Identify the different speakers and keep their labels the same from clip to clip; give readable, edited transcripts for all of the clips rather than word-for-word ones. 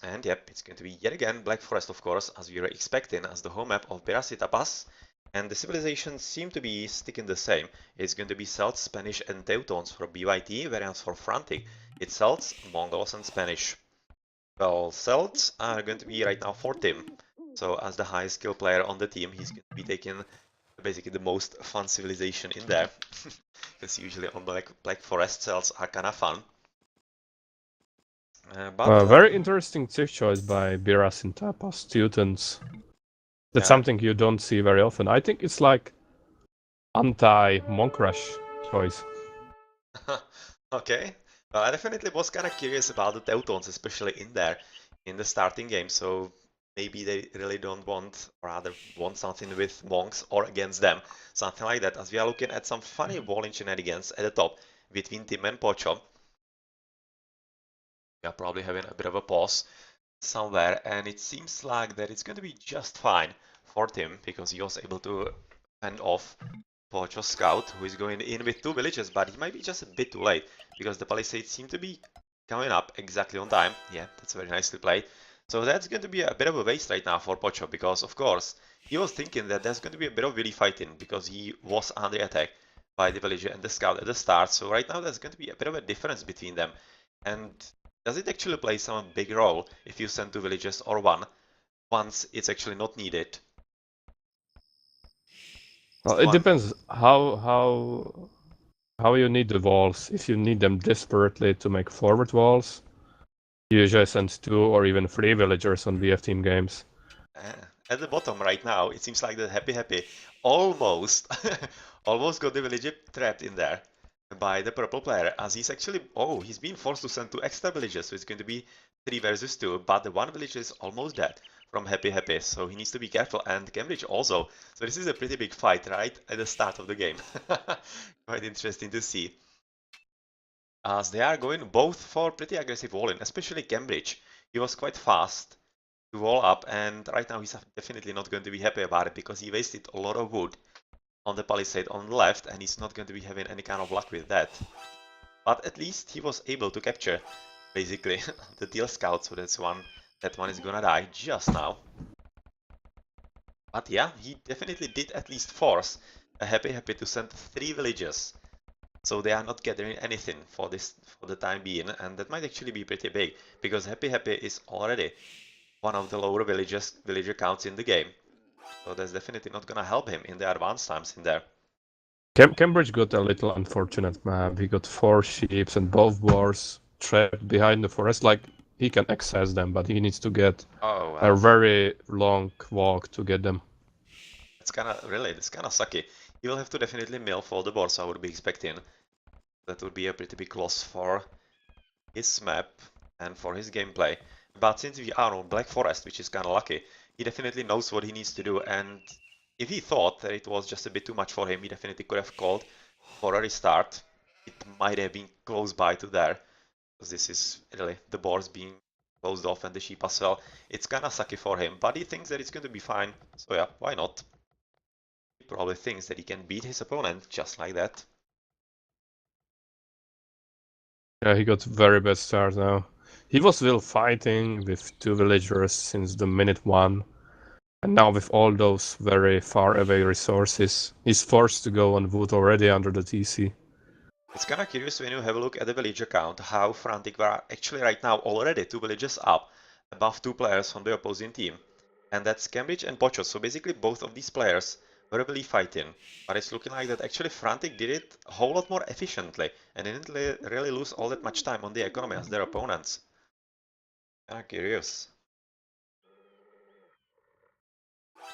Speaker 1: And yep, it's going to be yet again Black Forest, of course, as we were expecting, as the home map of Berasita Pass. And the civilizations seem to be sticking the same. It's going to be Celts, Spanish, and Teutons for ByT, whereas for Frantic, it's Celts, Mongols, and Spanish. Well, Celts are going to be right now for Tim. So as the highest skill player on the team, he's going to be taking basically the most fun civilization in there. Because usually on Black Forest, Celts are kind of fun.
Speaker 2: Very interesting tier choice by Biras in Tapas, Teutons. That's something you don't see very often. I think it's like anti-Monk Rush choice.
Speaker 1: Okay. Well, I definitely was kind of curious about the Teutons, especially in there, in the starting game. So maybe they really don't want, or rather want something with monks or against them. Something like that, as we are looking at some funny walling shenanigans at the top between Tim and Pocho. We are probably having a bit of a pause somewhere, and it seems like that it's going to be just fine for Tim, because he was able to fend off Pocho Scout, who is going in with 2 villages, but he might be just a bit too late, because the palisades seem to be coming up exactly on time. Yeah, that's very nicely played. So that's going to be a bit of a waste right now for Pocho, because of course, he was thinking that there's going to be a bit of willy fighting, because he was under attack by the villager and the scout at the start. So right now there's going to be a bit of a difference between them. And does it actually play some big role if you send 2 villagers or 1 once it's actually not needed?
Speaker 2: Well, it depends how you need the walls. If you need them desperately to make forward walls, you usually send 2 or even 3 villagers on BF team games.
Speaker 1: At the bottom right now, it seems like the Happy almost almost got the villager trapped in there by the purple player, as he's actually, oh, he's been forced to send 2 extra villagers, so it's going to be 3 versus 2, but the 1 villager is almost dead from Happy, so he needs to be careful, and Cambridge also. So this is a pretty big fight right at the start of the game. Quite interesting to see, as they are going both for pretty aggressive walling, especially Cambridge. He was quite fast to wall up, and right now he's definitely not going to be happy about it, because he wasted a lot of wood on the palisade on the left, and he's not going to be having any kind of luck with that. But at least he was able to capture basically the teal scout, so that one is gonna die just now. But yeah, he definitely did at least force a Happy to send 3 villagers, so they are not gathering anything for the time being, and that might actually be pretty big, because Happy is already one of the lower villager counts in the game. So that's definitely not gonna help him in the advanced times in there.
Speaker 2: Cambridge got a little unfortunate map. He got 4 sheep and both boars trapped behind the forest. Like, he can access them, but he needs to get a very long walk to get them.
Speaker 1: It's kind of sucky. He will have to definitely mill for the boars, I would be expecting. That would be a pretty big loss for his map and for his gameplay. But since we are on Black Forest, which is kind of lucky, he definitely knows what he needs to do, and if he thought that it was just a bit too much for him, he definitely could have called for a restart. It might have been close by to there, because this is really the boars being closed off and the sheep as well. It's kind of sucky for him, but he thinks that it's going to be fine, so yeah, why not? He probably thinks that he can beat his opponent just like that.
Speaker 2: Yeah, he got very bad start now. He was still fighting with 2 villagers since the minute 1. And now with all those very far away resources, he's forced to go on wood already under the TC.
Speaker 1: It's kind of curious when you have a look at the villager count, how Frantic were actually right now already 2 villages up, above 2 players from the opposing team. And that's Cambridge and Pocho, so basically both of these players were really fighting. But it's looking like that actually Frantic did it a whole lot more efficiently, and didn't really lose all that much time on the economy as their opponents. Kind of curious.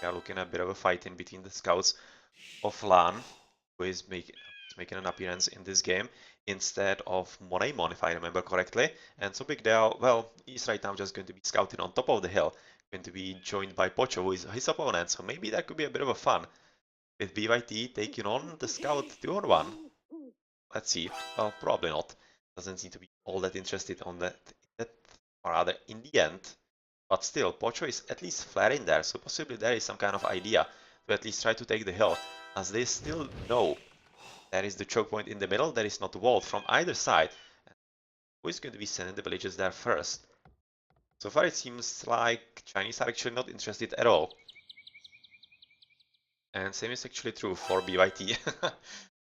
Speaker 1: We are looking at a bit of a fight in between the scouts of Lan, who is making an appearance in this game instead of Monaimon, if I remember correctly. And so Big Dale, well, he's right now just going to be scouting on top of the hill, going to be joined by Pocho, who is his opponent. So maybe that could be a bit of a fun with ByT taking on the scout 2-on-1. Let's see. Well, probably not. Doesn't seem to be all that interested on that or rather in the end. But still, Pocho is at least flaring there, so possibly there is some kind of idea to at least try to take the hill, as they still know there is the choke point in the middle, there is not walled from either side. Who is going to be sending the villagers there first? So far it seems like Chinese are actually not interested at all. And same is actually true for ByT. So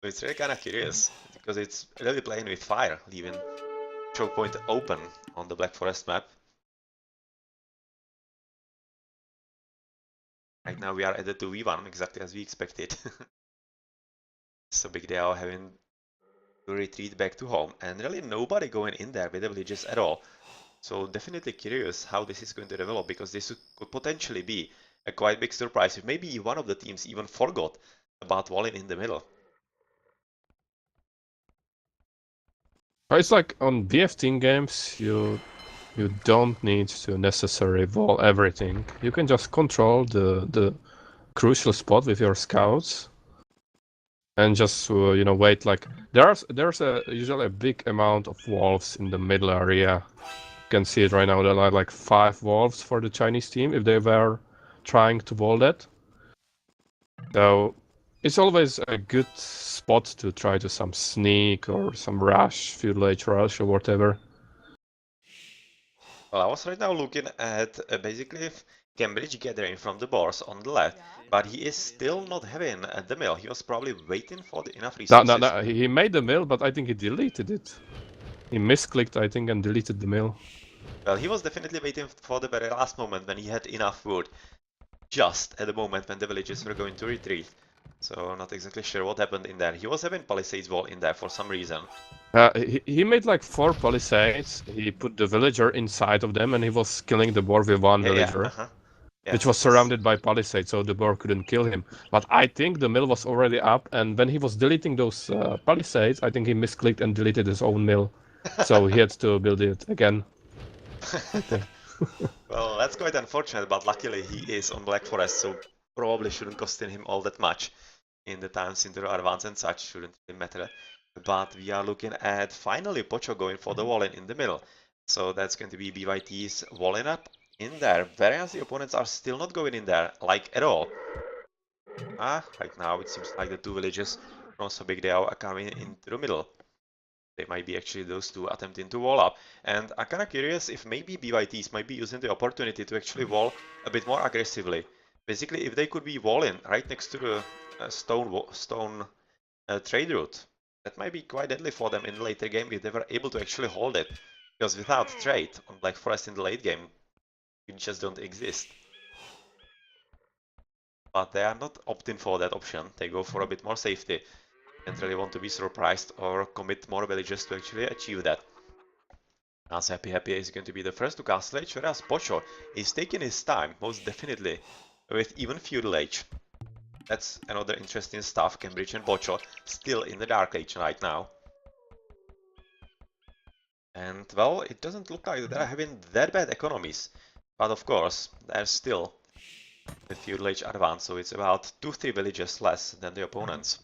Speaker 1: it's really kind of curious, because it's really playing with fire, leaving choke point open on the Black Forest map. Right now we are at the 2v1, exactly as we expected. So big they are having to retreat back to home, and really nobody going in there with the villages at all. So definitely curious how this is going to develop, because this could potentially be a quite big surprise if maybe one of the teams even forgot about walling in the middle.
Speaker 2: It's like on BF games, you don't need to necessarily wall everything. You can just control the crucial spot with your scouts, and just wait. Like there's usually a big amount of wolves in the middle area. You can see it right now. There are like 5 wolves for the Chinese team if they were trying to wall that. So it's always a good spot to try to some sneak or some rush, feudal age rush or whatever.
Speaker 1: Well, I was right now looking at basically Cambridge gathering from the boars on the left, but he is still not having the mill. He was probably waiting for the enough resources.
Speaker 2: No, he made the mill, but I think he deleted it. He misclicked, I think, and deleted the mill.
Speaker 1: Well, he was definitely waiting for the very last moment when he had enough wood, just at the moment when the villagers were going to retreat. So not exactly sure what happened in there. He was having palisades wall in there for some reason.
Speaker 2: He made like 4 palisades. He put the villager inside of them, and he was killing the boar with one villager,
Speaker 1: Yes,
Speaker 2: which was surrounded by palisades, so the boar couldn't kill him. But I think the mill was already up, and when he was deleting those palisades, I think he misclicked and deleted his own mill, so he had to build it again. I think.
Speaker 1: Well, that's quite unfortunate, but luckily he is on Black Forest, so probably shouldn't cost him all that much in the times into advance and such, shouldn't really matter. But we are looking at finally Pocho going for the wall in the middle. So that's going to be ByT's walling up in there, whereas the opponents are still not going in there, like at all. Right now it seems like the 2 villages from Sobigdeo are coming into the middle. They might be actually those 2 attempting to wall up. And I'm kinda curious if maybe ByTs might be using the opportunity to actually wall a bit more aggressively. Basically, if they could be walling right next to the stone trade route, that might be quite deadly for them in the later game if they were able to actually hold it. Because without trade on Black Forest in the late game, you just don't exist. But they are not opting for that option. They go for a bit more safety and really want to be surprised or commit more villages to actually achieve that. As Happy is going to be the first to castle age, whereas Pocho is taking his time, most definitely, with even feudal age. That's another interesting stuff. Cambridge and Pocho still in the Dark Age right now. And well, it doesn't look like they're having that bad economies. But of course, they're still the feudal age advance, so it's about 2-3 villages less than the opponents.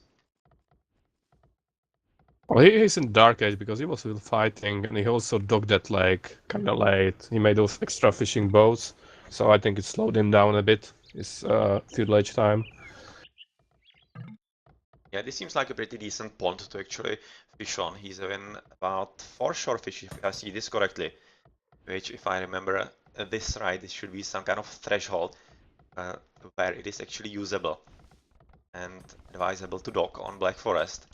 Speaker 2: Well, he's in Dark Age because he was still fighting, and he also docked that like kind of late. He made those extra fishing boats, so I think it slowed him down a bit. His feudal age time.
Speaker 1: Yeah, this seems like a pretty decent pond to actually fish on. He's having about 4 shorefish, if I see this correctly. Which, if I remember this right, it should be some kind of threshold where it is actually usable and advisable to dock on Black Forest.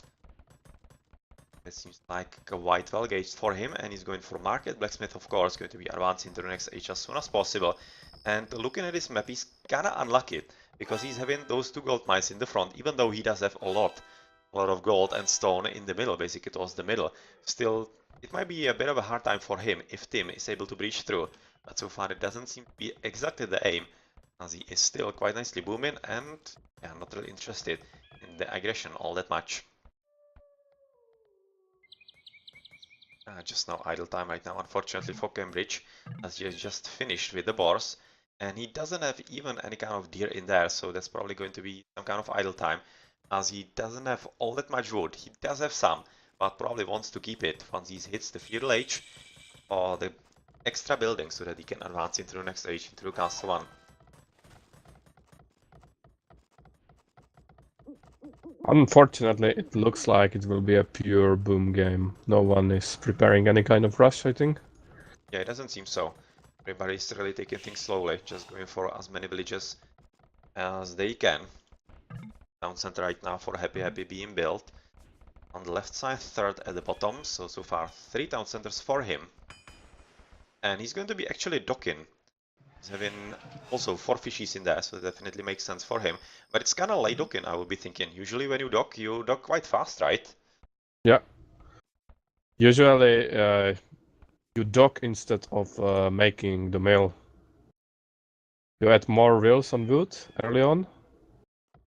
Speaker 1: It seems like quite well gauged for him, and he's going for market. Blacksmith, of course, going to be advancing to the next age as soon as possible. And looking at his map, he's kinda unlucky because he's having those 2 gold mines in the front, even though he does have a lot of gold and stone in the middle, basically towards the middle. Still, it might be a bit of a hard time for him if Tim is able to breach through, but so far it doesn't seem to be exactly the aim, as he is still quite nicely booming and yeah, not really interested in the aggression all that much. Just no idle time right now, unfortunately for Cambridge, as he has just finished with the boars, and he doesn't have even any kind of deer in there, so that's probably going to be some kind of idle time, as he doesn't have all that much wood. He does have some, but probably wants to keep it once he hits the feudal age or the extra building so that he can advance into the next age, into Castle 1.
Speaker 2: Unfortunately, it looks like it will be a pure boom game. No one is preparing any kind of rush, I think.
Speaker 1: Yeah, it doesn't seem so. Everybody's really taking things slowly, just going for as many villages as they can. Town center right now for Happy being built. On the left side, third at the bottom, so far 3 town centers for him. And he's going to be actually docking. He's having also 4 fishies in there, so that definitely makes sense for him. But it's kind of late docking, I would be thinking. Usually when you dock quite fast, right?
Speaker 2: Yeah. Usually you dock instead of making the mill. You add more wheels on wood early on,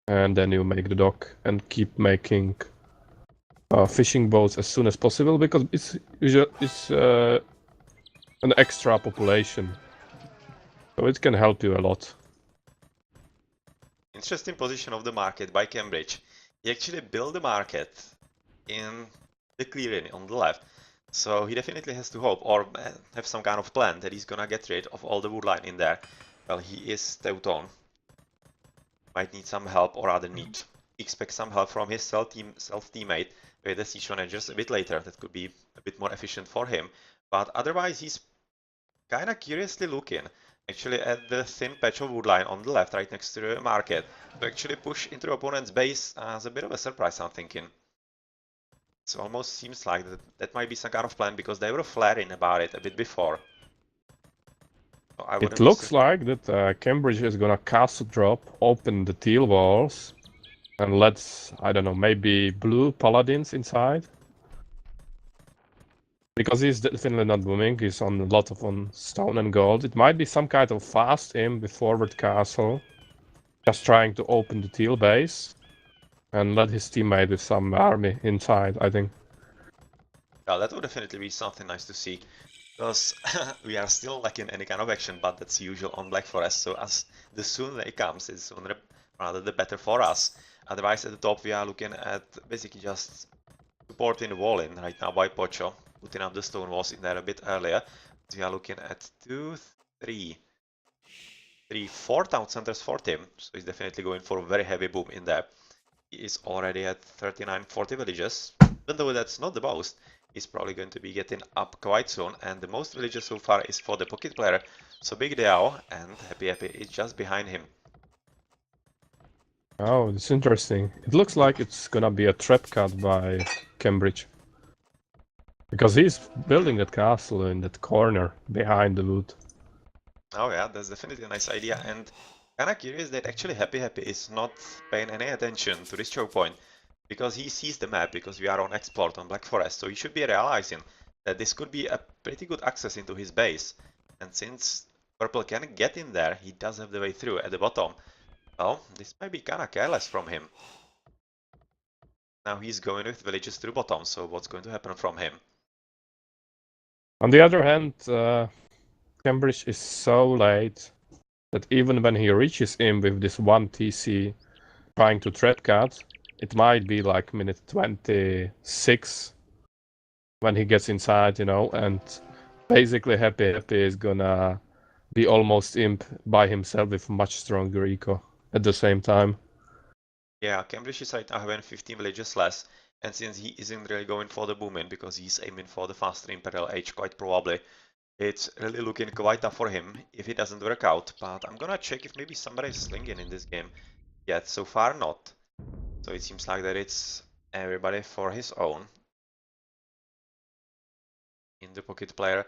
Speaker 2: and then you make the dock and keep making fishing boats as soon as possible because it's an extra population, so it can help you a lot.
Speaker 1: Interesting position of the market by Cambridge. He actually built the market in the clearing on the left, so he definitely has to hope or have some kind of plan that he's gonna get rid of all the woodline in there. Well, he is Teuton. Might need some help or rather need to expect some help from his self-teammate with the siege managers a bit later. That could be a bit more efficient for him, but otherwise he's kinda curiously looking actually at the thin patch of woodline on the left right next to the market to actually push into the opponent's base as a bit of a surprise, I'm thinking. It almost seems like that might be some kind of plan because they were flaring about it a bit before. So
Speaker 2: It looks like that Cambridge is gonna castle drop, open the teal walls, and let's, I don't know, maybe blue paladins inside. Because he's definitely not booming, he's on a lot of on stone and gold. It might be some kind of fast aim with forward castle, just trying to open the teal base and let his teammate with some army inside, I think.
Speaker 1: Yeah, that would definitely be something nice to see. Because we are still lacking any kind of action, but that's usual on Black Forest, so as the sooner it comes, the sooner rather the better for us. Otherwise at the top we are looking at basically just supporting the wall in right now by Pocho, putting up the stone walls in there a bit earlier. We are looking at 4 town centers for him, so he's definitely going for a very heavy boom in there. He is already at 39-40 villages, even though that's not the most. He's probably going to be getting up quite soon, and the most villages so far is for the pocket player, so Big Diao and Happy is just behind him.
Speaker 2: Oh, it's interesting. It looks like it's gonna be a trap cut by Cambridge. Because he's building that castle in that corner behind the wood.
Speaker 1: Oh yeah, that's definitely a nice idea, and kinda curious that actually Happy is not paying any attention to this choke point, because he sees the map, because we are on export on Black Forest, so he should be realizing that this could be a pretty good access into his base. And since Purple can get in there, he does have the way through at the bottom. Well, this might be kinda careless from him. Now he's going with villages to the bottom, so what's going to happen from him?
Speaker 2: On the other hand, Cambridge is so late that even when he reaches in with this one TC trying to trap cut, it might be like minute 26 when he gets inside, you know, and basically Happy is gonna be almost imp by himself with much stronger eco at the same time.
Speaker 1: Yeah, Cambridge is right now having 15 villages less, and since he isn't really going for the boom-in because he's aiming for the faster Imperial Age quite probably, it's really looking quite tough for him if it doesn't work out. But I'm gonna check if maybe somebody is slinging in this game. Yet so far not. So it seems like that it's everybody for his own. In the pocket player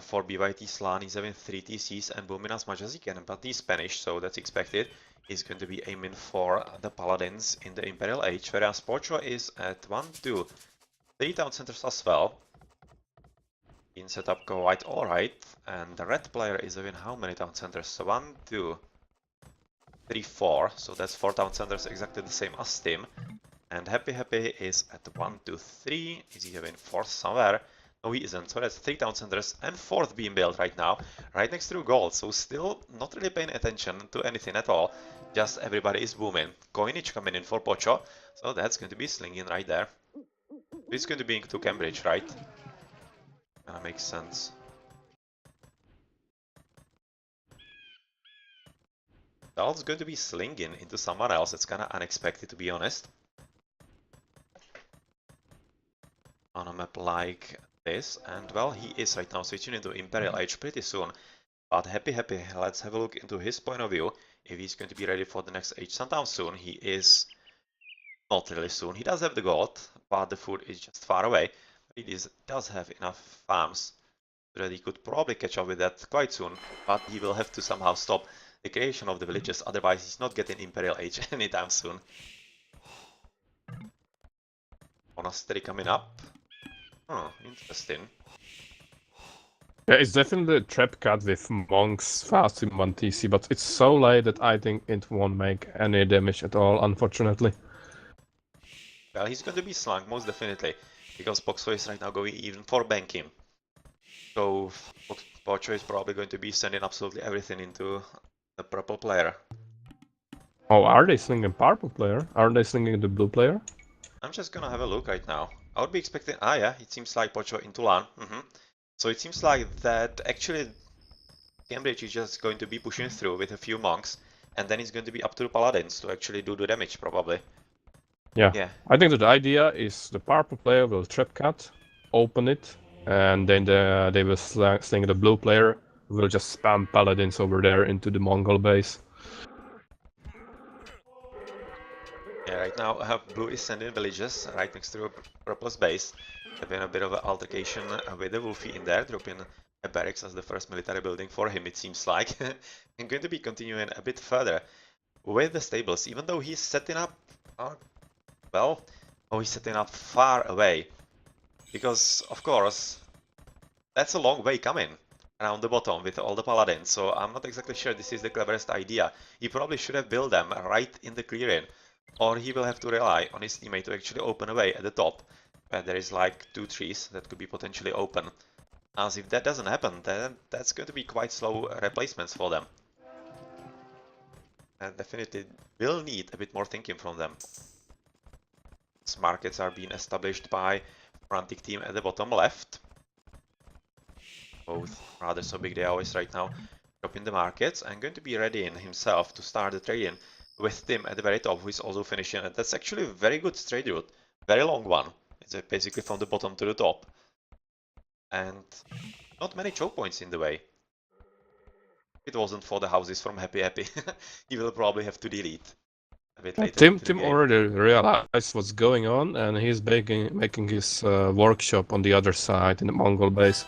Speaker 1: for ByT Slan, he's having 3 TCs and booming as much as he can, but he's Spanish, so that's expected. He's going to be aiming for the Paladins in the Imperial Age, whereas Pocho is at 1, 2, 3 town centers as well. In setup quite alright, and the red player is having how many town centers? So 1, 2, 3, 4, so that's 4 town centers, exactly the same as Tim. And Happy is at 1, 2, 3. Is he having 4th somewhere? No, he isn't. So that's 3 town centers and 4th being built right now, right next to gold. So still not really paying attention to anything at all. Just everybody is booming. Coinage coming in for Pocho. So that's going to be slinging right there. It's going to be into Cambridge, right? That makes sense. That's going to be slinging into someone else. It's kind of unexpected, to be honest. On a map like this, and well, he is right now switching into Imperial Age pretty soon. But happy, let's have a look into his point of view. If he's going to be ready for the next age sundown soon, he is not really soon. He does have the gold, but the food is just far away. He does have enough farms so that he could probably catch up with that quite soon, but he will have to somehow stop the creation of the villages, otherwise he's not getting Imperial Age anytime soon. Monastery coming up. Oh, interesting.
Speaker 2: Yeah, it's definitely a trap cut with monks fast in 1 TC, but it's so late that I think it won't make any damage at all, unfortunately.
Speaker 1: Well, he's going to be slung, most definitely, because Poxo is right now going even for banking. So Pocho is probably going to be sending absolutely everything into the purple player.
Speaker 2: Oh, are they slinging purple player? Are they slinging the blue player?
Speaker 1: I'm just gonna have a look right now. I would be expecting... Ah yeah, it seems like Pocho into LAN. So it seems like that actually Cambridge is just going to be pushing through with a few monks, and then it's going to be up to the paladins to actually do the damage, probably.
Speaker 2: Yeah. I think that the idea is the purple player will trap cut, open it, and then they will sling the blue player, who will just spam paladins over there into the Mongol base.
Speaker 1: Yeah, right now blue is sending villages right next to purple's base. There's been a bit of an altercation with the Wolfie in there, dropping a barracks as the first military building for him, it seems like. And going to be continuing a bit further with the stables, even though he's setting up... he's setting up far away. Because, of course, that's a long way coming around the bottom with all the paladins, so I'm not exactly sure this is the cleverest idea. He probably should have built them right in the clearing, or he will have to rely on his teammate to actually open a way at the top, where there is like 2 trees that could be potentially open. As if that doesn't happen, then that's going to be quite slow replacements for them. And definitely will need a bit more thinking from them. These markets are being established by Frantic team at the bottom left. Both rather so big they always right now dropping the markets and going to be ready in himself to start the trading with Tim at the very top, who is also finishing, and that's actually a very good trade route, very long one. It's basically from the bottom to the top, and not many choke points in the way. If it wasn't for the houses from Happy, he will probably have to delete a bit later into the
Speaker 2: Tim
Speaker 1: game.
Speaker 2: already realized what's going on, and he's making his workshop on the other side in the Mongol base.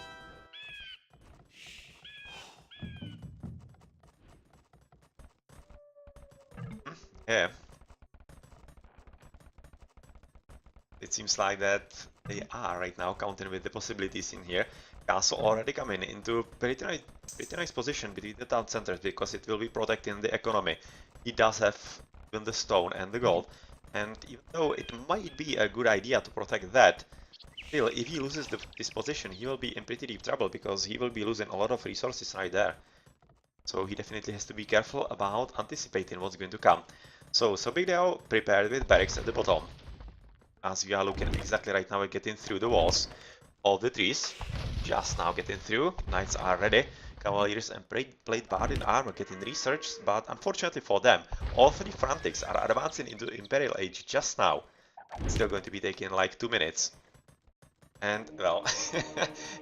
Speaker 1: Yeah. It seems like that they are right now counting with the possibilities in here. Castle already coming into pretty nice position between the town centers, because it will be protecting the economy. He does have even the stone and the gold, and even though it might be a good idea to protect that, still, if he loses this position, he will be in pretty deep trouble, because he will be losing a lot of resources right there. So he definitely has to be careful about anticipating what's going to come. So Big Dao prepared with barracks at the bottom, as we are looking exactly right now at getting through the walls of the trees. Just now getting through. Knights are ready. Cavaliers and plate bard in armor getting researched, but unfortunately for them, all 3 Frantics are advancing into the Imperial Age just now. It's still going to be taking like 2 minutes. And, well,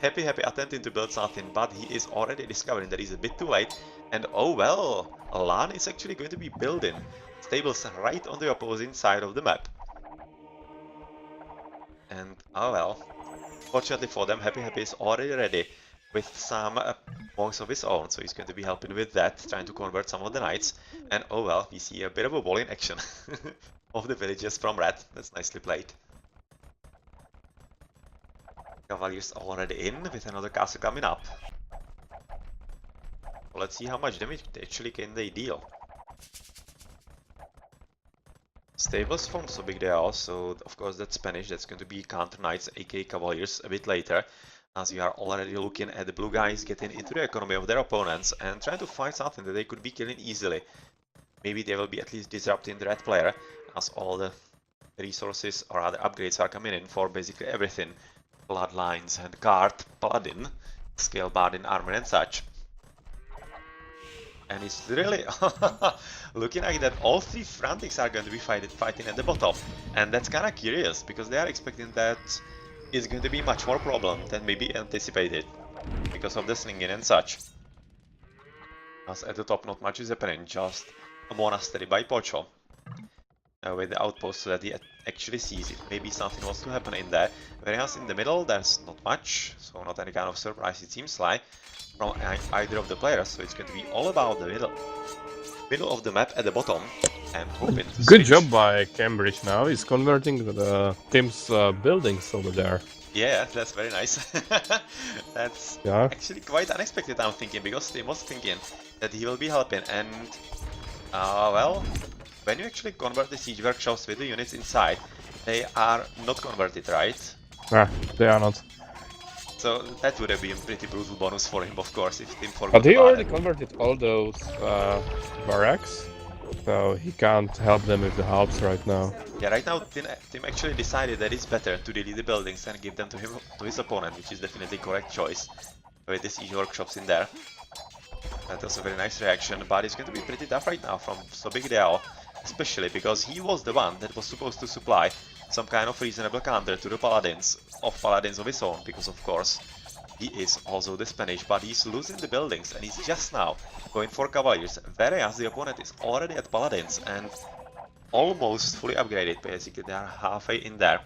Speaker 1: Happy attempting to build something, but he is already discovering that he's a bit too late. And oh well, Lan is actually going to be building stables right on the opposing side of the map. And, oh well, fortunately for them, Happy is already ready with some monks of his own, so he's going to be helping with that, trying to convert some of the knights. And oh well, we see a bit of a wall in action of the villagers from Red. That's nicely played. Cavaliers already in, with another castle coming up. Well, let's see how much damage actually can they deal. Stables from so big they are, so of course that's Spanish, that's going to be counter knights, aka cavaliers, a bit later, as we are already looking at the blue guys getting into the economy of their opponents and trying to find something that they could be killing easily. Maybe they will be at least disrupting the red player, as all the resources or other upgrades are coming in for basically everything. Bloodlines and guard, paladin, scale bardin armor and such. And it's really looking like that all 3 Frantics are going to be fighting at the bottom. And that's kind of curious, because they are expecting that it's going to be much more problem than maybe anticipated, because of the slinging and such. As at the top, not much is happening, just a monastery by Pocho. With the outpost so that he actually sees it. Maybe something was to happen in there. Whereas in the middle, there's not much, so not any kind of surprise, it seems like, from either of the players. So it's going to be all about the middle of the map at the bottom, and hoping to
Speaker 2: Good
Speaker 1: switch.
Speaker 2: job by Cambridge now. He's converting the team's buildings over there.
Speaker 1: Yeah, that's very nice. That's
Speaker 2: Yeah.
Speaker 1: actually quite unexpected, I'm thinking, because Tim was thinking that he will be helping, and well, when you actually convert the siege workshops with the units inside, they are not converted, right?
Speaker 2: Nah, they are not.
Speaker 1: So that would have been a pretty brutal bonus for him, of course, if Tim forgot
Speaker 2: But he
Speaker 1: about
Speaker 2: already
Speaker 1: it.
Speaker 2: converted all those barracks, so he can't help them with the halves right now.
Speaker 1: Yeah, right now Tim actually decided that it's better to delete the buildings and give them to his opponent, which is definitely correct choice with the siege workshops in there. That was a very nice reaction, but it's going to be pretty tough right now from so big Dao, especially because he was the one that was supposed to supply some kind of reasonable counter to the paladins of his own, because of course he is also the Spanish, but he's losing the buildings and he's just now going for cavaliers, whereas the opponent is already at paladins and almost fully upgraded. Basically they are halfway in there.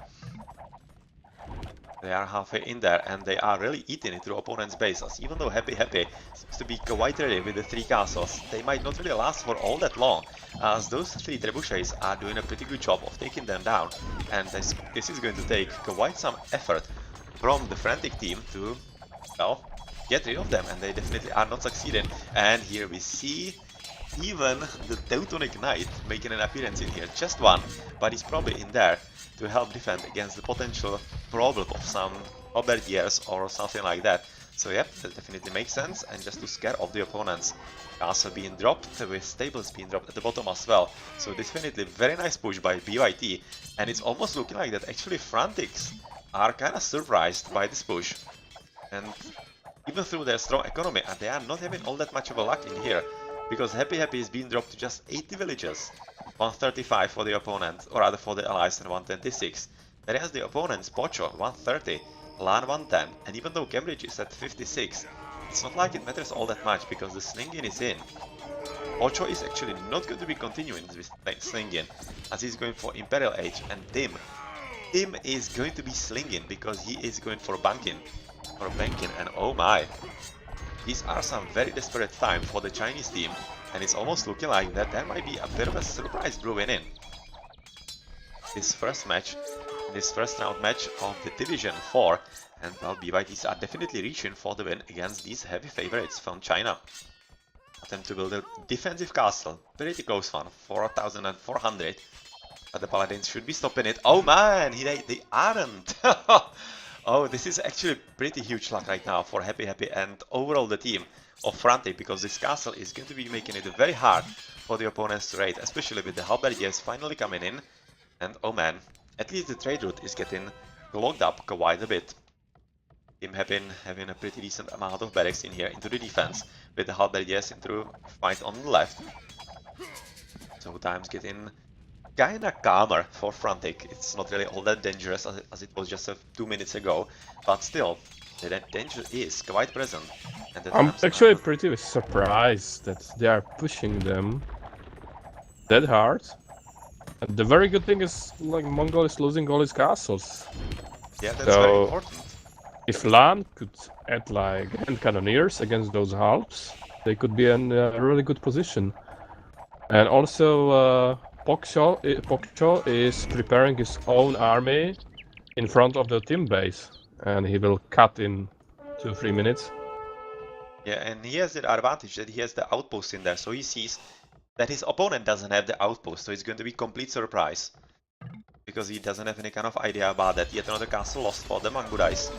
Speaker 1: They are halfway in there and they are really eating into the opponent's bases. Even though Happy seems to be quite ready with the 3 castles, they might not really last for all that long, as those 3 trebuchets are doing a pretty good job of taking them down, and this is going to take quite some effort from the Frantic team to, well, get rid of them, and they definitely are not succeeding. And here we see even the Teutonic Knight making an appearance in here, just one, but he's probably in there to help defend against the potential problem of some halberdiers or something like that. So yep, that definitely makes sense, and just to scare off the opponents. Castle being dropped, with stables being dropped at the bottom as well. So definitely very nice push by ByT, and it's almost looking like that actually Frantics are kinda surprised by this push. And even through their strong economy, and they are not having all that much of a luck in here, because Happy is being dropped to just 80 villages. 135 for the opponent, or rather for the allies, and 126. Whereas the opponent's Pocho 130, Lan 110, and even though Cambridge is at 56, it's not like it matters all that much because the slinging is in. Pocho is actually not going to be continuing with slinging, as he's going for Imperial Age, and Tim is going to be slinging because he is going for banking, and oh my. These are some very desperate times for the Chinese team, and it's almost looking like that there might be a bit of a surprise brewing in. This first round match of the Division 4, and well, ByTs are definitely reaching for the win against these heavy favorites from China. Attempt to build a defensive castle, pretty close one, 4,400, but the Paladins should be stopping it. Oh man, they aren't! Oh, this is actually pretty huge luck right now for Happy and overall the team of Frantic, because this castle is going to be making it very hard for the opponents to raid, especially with the halberdiers finally coming in. And oh man, at least the trade route is getting clogged up quite a bit. Team having a pretty decent amount of barracks in here into the defense, with the halberdiers into fight on the left. So time's getting kinda calmer for Frantic. It's not really all that dangerous as it was just 2 minutes ago, but still, the danger is quite present. And
Speaker 2: I'm actually pretty surprised that they are pushing them that hard. And the very good thing is, like, Mongol is losing all his castles.
Speaker 1: Yeah, that's very important.
Speaker 2: If Lan could add like hand cannoneers against those halves, they could be in a really good position. And also, Pokcho is preparing his own army in front of the team base, and he will cut in 2-3 minutes.
Speaker 1: Yeah, and he has the advantage that he has the outpost in there, so he sees that his opponent doesn't have the outpost, so it's going to be complete surprise. Because he doesn't have any kind of idea about that. Yet another castle lost for the Mangudais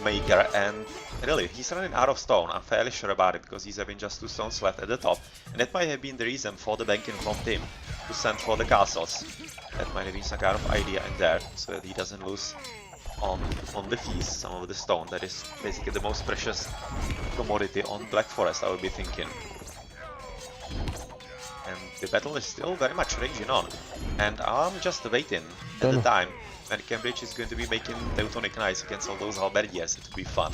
Speaker 1: maker, and really, he's running out of stone. I'm fairly sure about it, because he's having just 2 stones left at the top. And that might have been the reason for the banking from Tim to send for the castles. That might have been some kind of idea in there, so that he doesn't lose on the feast some of the stone. That is basically the most precious commodity on Black Forest, I would be thinking. And the battle is still very much raging on, and I'm just waiting at the time when Cambridge is going to be making Teutonic Knights against all those halberdiers. It will be fun.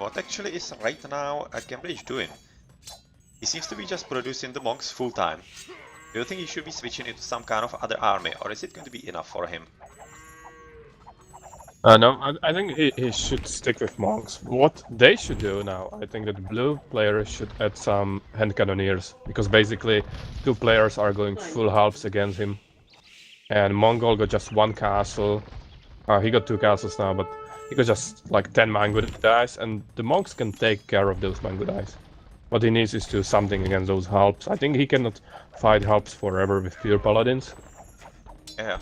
Speaker 1: What actually is right now Cambridge doing? He seems to be just producing the monks full time. Do you think he should be switching into some kind of other army, or is it going to be enough for him?
Speaker 2: No, I think he should stick with monks. What they should do now, I think that blue players should add some hand cannoneers, because basically 2 players are going full halves against him. And Mongol got just 1 castle. He got 2 castles now, but he got just like 10 mango dice, and the monks can take care of those mango dice. What he needs is to do something against those halps. I think he cannot fight halps forever with pure paladins.
Speaker 1: Yeah.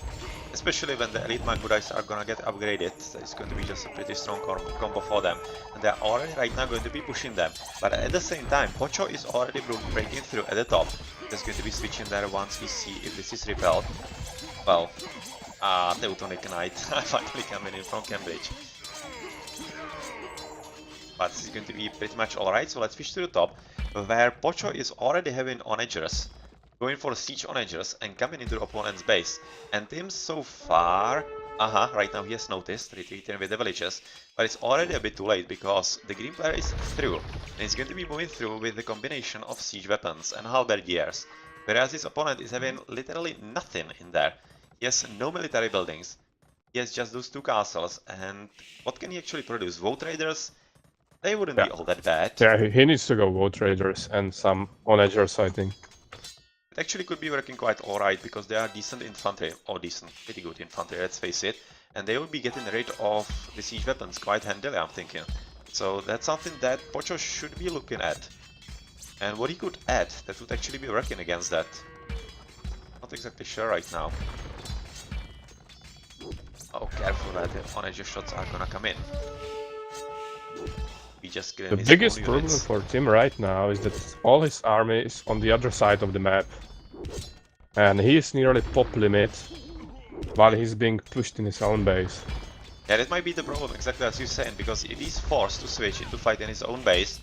Speaker 1: Especially when the elite mango dice are gonna get upgraded, it's going to be just a pretty strong combo for them. And they're already right now going to be pushing them. But at the same time, Pocho is already breaking through at the top. There's going to be switching there once we see if this is repelled. Well, Teutonic Knight finally coming in from Cambridge. But this is going to be pretty much alright, so let's switch to the top, where Pocho is already having onagers. Going for siege onagers and coming into the opponent's base. And Tim so far, right now he has noticed, retreating with the villages, but it's already a bit too late because the green player is through, and he's going to be moving through with the combination of siege weapons and halberdiers, whereas his opponent is having literally nothing in there. He has no military buildings, he has just those 2 castles, and what can he actually produce? Vote raiders? They wouldn't be all that bad.
Speaker 2: Yeah, he needs to go vote raiders and some onagers, I think.
Speaker 1: It actually could be working quite alright because they are decent infantry, or decent, pretty good infantry, let's face it, and they will be getting rid of the siege weapons quite handily, I'm thinking. So that's something that Pocho should be looking at. And what he could add that would actually be working against that. Not exactly sure right now. Oh, careful that the onager shots are gonna come in.
Speaker 2: The biggest problem for Tim right now is that all his army is on the other side of the map. And he is nearly pop limit, while he's being pushed in his own base.
Speaker 1: Yeah, that might be the problem, exactly as you're saying, because if he's forced to switch into fight in his own base,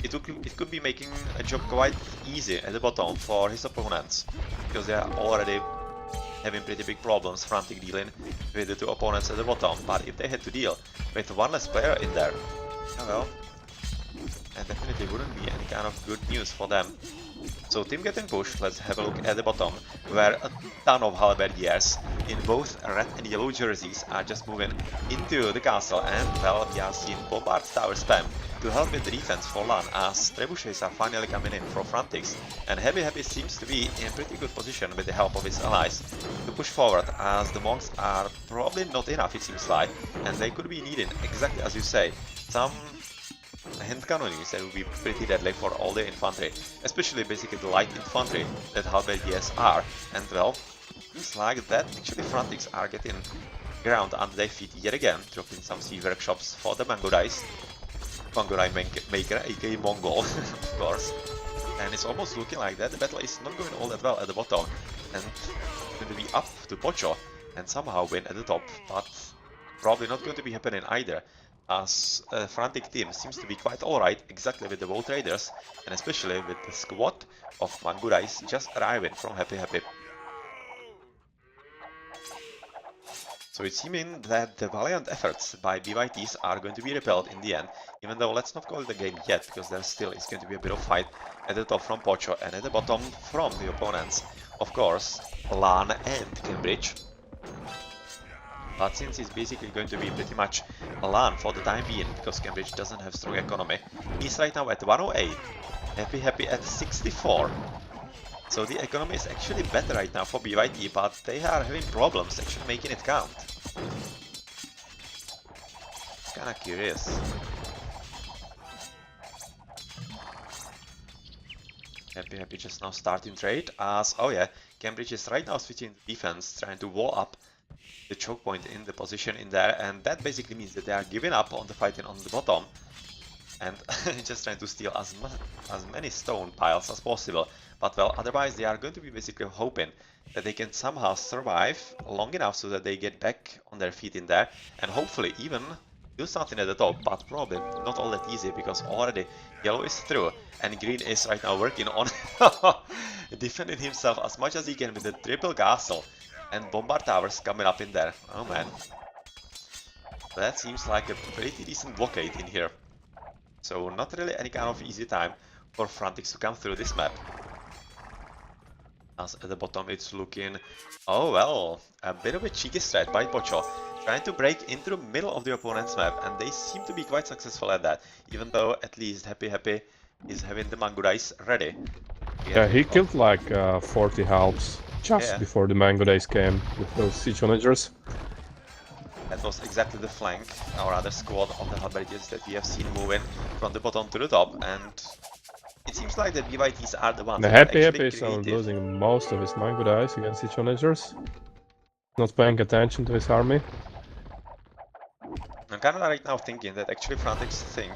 Speaker 1: it could be making a job quite easy at the bottom for his opponents, because they are already having pretty big problems Frantic dealing with the 2 opponents at the bottom. But if they had to deal with 1 less player in there, well, that definitely wouldn't be any kind of good news for them. So Tim getting pushed, let's have a look at the bottom, where a ton of halberdiers in both red and yellow jerseys are just moving into the castle, and well, we are seeing bombard tower spam to help with the defense for LAN, as trebuchets are finally coming in from Frantics, and Happy seems to be in a pretty good position with the help of his allies to push forward, as the monks are probably not enough, it seems like, and they could be needing, exactly as you say, some hand cannons that will be pretty deadly for all the infantry, especially basically the light infantry that halberdiers are. And well, it's like that actually Frantics are getting ground under their feet yet again, dropping some siege workshops for the mango dice. Mango die maker, aka Mongol, of course. And it's almost looking like that the battle is not going all that well at the bottom, and it's going to be up to Pocho and somehow win at the top, but probably not going to be happening either, as a Frantic team seems to be quite alright, exactly with the vote raiders, and especially with the squad of Mangurais just arriving from Happy. So it's seeming that the valiant efforts by ByTs are going to be repelled in the end, even though let's not call it a game yet, because there still is going to be a bit of fight at the top from Pocho, and at the bottom from the opponents, of course, LAN and Cambridge. But since it's basically going to be pretty much a LAN for the time being, because Cambridge doesn't have strong economy, he's right now at 108, Happy at 64. So the economy is actually better right now for ByT, but they are having problems actually making it count. Kinda curious. Happy just now starting trade, as, oh yeah, Cambridge is right now switching defense, trying to wall up the choke point in the position in there, and that basically means that they are giving up on the fighting on the bottom and just trying to steal as many stone piles as possible. But well, otherwise they are going to be basically hoping that they can somehow survive long enough so that they get back on their feet in there, and hopefully even do something at the top, but probably not all that easy, because already yellow is through and green is right now working on defending himself as much as he can with the triple castle and bombard towers coming up in there. Oh man, that seems like a pretty decent blockade in here. So not really any kind of easy time for Frantic to come through this map. As at the bottom it's looking, oh well, a bit of a cheeky strat by Pocho, trying to break into the middle of the opponent's map, and they seem to be quite successful at that, even though at least Happy is having the Mango Dice ready.
Speaker 2: Yeah, he killed like 40 halves just before the Mango Days came with those siege managers.
Speaker 1: That was exactly the flank, or rather squad of the Halberdiers that we have seen moving from the bottom to the top, and it seems like the ByTs are the ones
Speaker 2: The
Speaker 1: that
Speaker 2: Happy
Speaker 1: are actually
Speaker 2: is
Speaker 1: creative.
Speaker 2: losing most of his Mango Dice against siege managers. Not paying attention to his army.
Speaker 1: I'm kind of right now thinking that actually Frantics think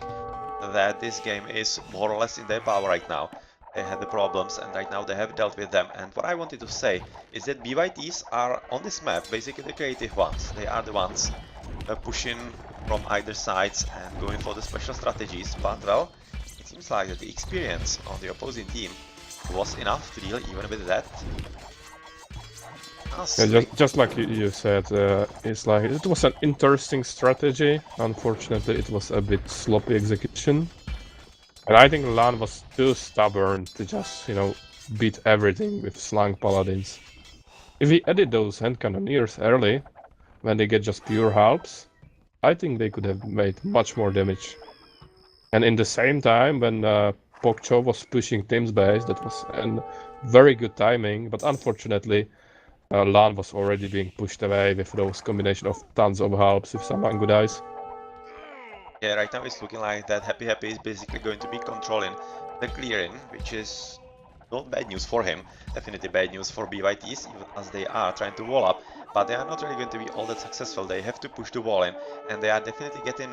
Speaker 1: that this game is more or less in their power right now. They had the problems and right now they have dealt with them, and what I wanted to say is that ByTs are on this map basically the creative ones. They are the ones pushing from either sides and going for the special strategies, but well, it seems like that the experience on the opposing team was enough to deal even with that.
Speaker 2: Yeah, just like you said, it's like it was an interesting strategy. Unfortunately, it was a bit sloppy execution. And I think Lan was too stubborn to just, beat everything with Slang Paladins. If he added those hand cannoneers early, when they get just pure halves, I think they could have made much more damage. And in the same time, when Pokcho was pushing Tim's base, that was a very good timing, but unfortunately, Lan was already being pushed away with those combination of tons of halves with some Mango Dice.
Speaker 1: Yeah, right now it's looking like that Happy is basically going to be controlling the clearing, which is not bad news for him. Definitely bad news for ByTs, even as they are trying to wall up, but they are not really going to be all that successful. They have to push the wall in, and they are definitely getting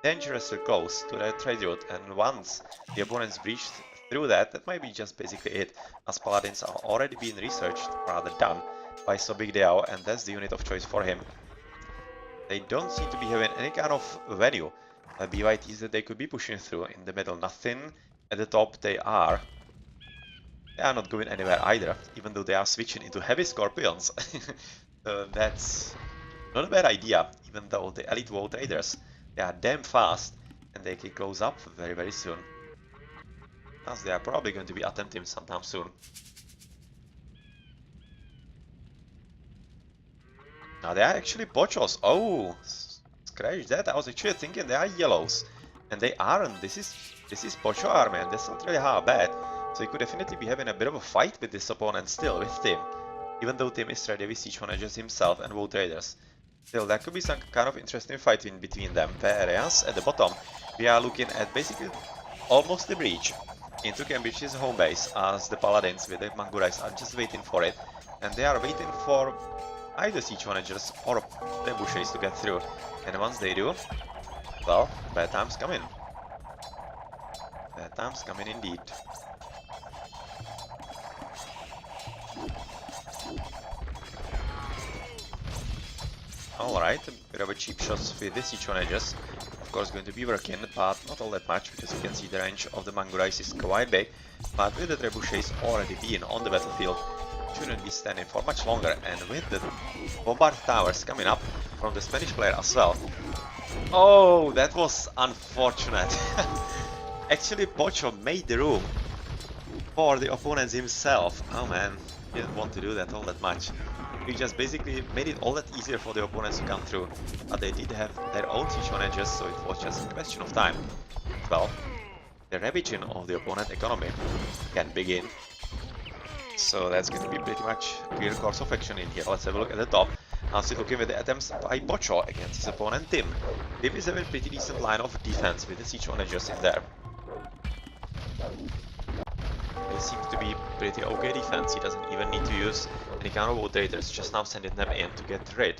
Speaker 1: dangerously close to the trade route, and once the opponents breach through that, that might be just basically it, as Paladins are already being researched, rather done, by Sobigdeo, and that's the unit of choice for him. They don't seem to be having any kind of value. ByTs that they could be pushing through in the middle, nothing at the top. They are not going anywhere either, even though they are switching into heavy Scorpions. That's not a bad idea, even though the Elite Woe Traders, they are damn fast and they can close up very, very soon. As they are probably going to be attempting sometime soon. Now they are actually Pochos. Oh, scratch that. I was actually thinking they are yellows. And they aren't. This is Pocho army, and that's not really how bad. So he could definitely be having a bit of a fight with this opponent still, with Tim. Even though Tim is ready with siege managers himself and woe traders. Still, that could be some kind of interesting fight in between them. Whereas at the bottom, we are looking at basically almost the breach into Cambridge's home base, as the Paladins with the Mangurais are just waiting for it. And they are waiting for either siege managers or trebuchets to get through. And once they do, well, bad times come in. Bad times come in indeed. Alright, a bit of a cheap shots with the siege managers. Of course going to be working, but not all that much, because you can see the range of the Mangurais is quite big. But with the trebuchets already being on the battlefield, shouldn't be standing for much longer, and with the bombard towers coming up from the Spanish player as well. Oh, that was unfortunate. Actually, Pocho made the room for the opponents himself. Oh man, he didn't want to do that all that much. He just basically made it all that easier for the opponents to come through. But they did have their own siege managers, so it was just a question of time. Well, the ravaging of the opponent economy can begin. So that's going to be pretty much a clear course of action in here. Let's have a look at the top. Now still looking with the attempts by Pocho against his opponent Tim. Tim is having a pretty decent line of defense with the siege managers in there. It seems to be pretty okay defense. He doesn't even need to use any kind of woe traders, just now sending them in to get rid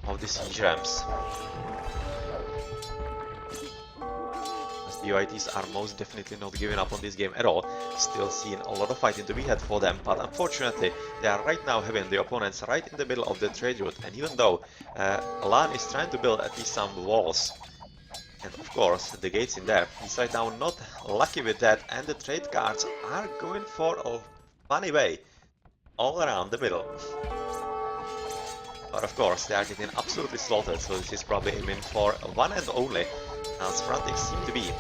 Speaker 1: of the siege ramps. ByTs are most definitely not giving up on this game at all, still seeing a lot of fighting to be had for them, but unfortunately they are right now having the opponents right in the middle of the trade route, and even though Lan is trying to build at least some walls, and of course the gates in there, he's right now not lucky with that, and the trade cards are going for a funny way all around the middle. But of course they are getting absolutely slaughtered, so this is probably aiming for one and only as Frantic seem to be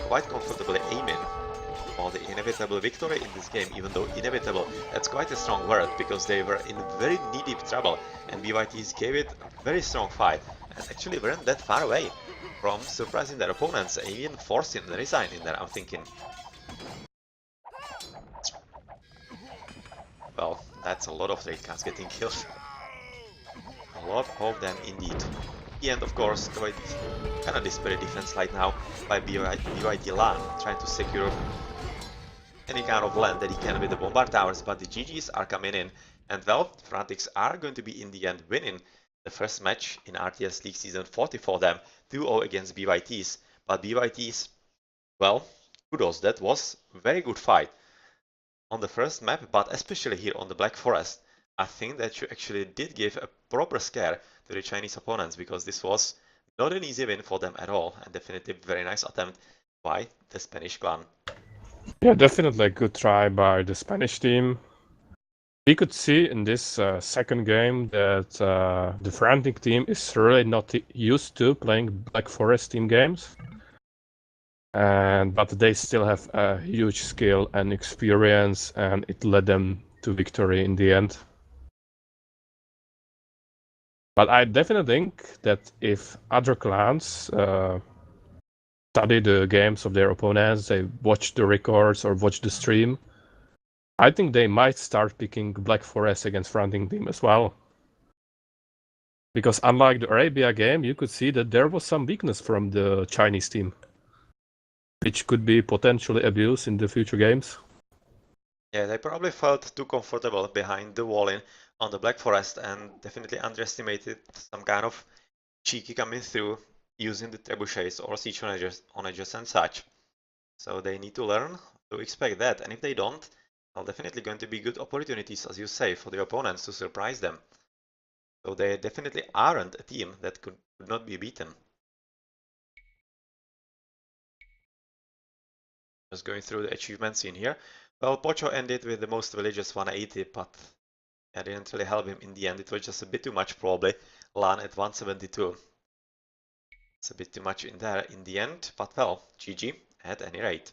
Speaker 1: quite comfortably aiming for the inevitable victory in this game, even though inevitable, that's quite a strong word, because they were in very knee-deep trouble, and ByTs gave it a very strong fight, and actually weren't that far away from surprising their opponents, even forcing the resign in there, I'm thinking. Well, that's a lot of trade cards getting killed. A lot of them indeed. And of course, quite kind of desperate defense right now by ByT Lan, trying to secure any kind of land that he can with the bombard towers, but the GGs are coming in, and well, Frantics are going to be in the end winning the first match in RTS League Season 40 for them, 2-0 against ByTs, but ByTs, well, kudos, that was a very good fight on the first map, but especially here on the Black Forest. I think that you actually did give a proper scare to the Chinese opponents, because this was not an easy win for them at all, and definitely a very nice attempt by the Spanish clan.
Speaker 2: Yeah, definitely a good try by the Spanish team. We could see in this second game that the Frantic team is really not used to playing Black Forest team games. But they still have a huge skill and experience, and it led them to victory in the end. But I definitely think that if other clans study the games of their opponents, they watch the records or watch the stream, I think they might start picking Black Forest against Frantic team as well. Because unlike the Arabia game, you could see that there was some weakness from the Chinese team, which could be potentially abused in the future games.
Speaker 1: Yeah, they probably felt too comfortable behind the wall on the Black Forest and definitely underestimated some kind of cheeky coming through using the trebuchets or siege onagers and such. So they need to learn to expect that, and if they don't, well, definitely going to be good opportunities, as you say, for the opponents to surprise them. So they definitely aren't a team that could not be beaten. Just going through the achievements in here. Well, Pocho ended with the most villages 180, but I didn't really help him in the end. It was just a bit too much probably. Lan at 172. It's a bit too much in there in the end, but well, GG at any rate.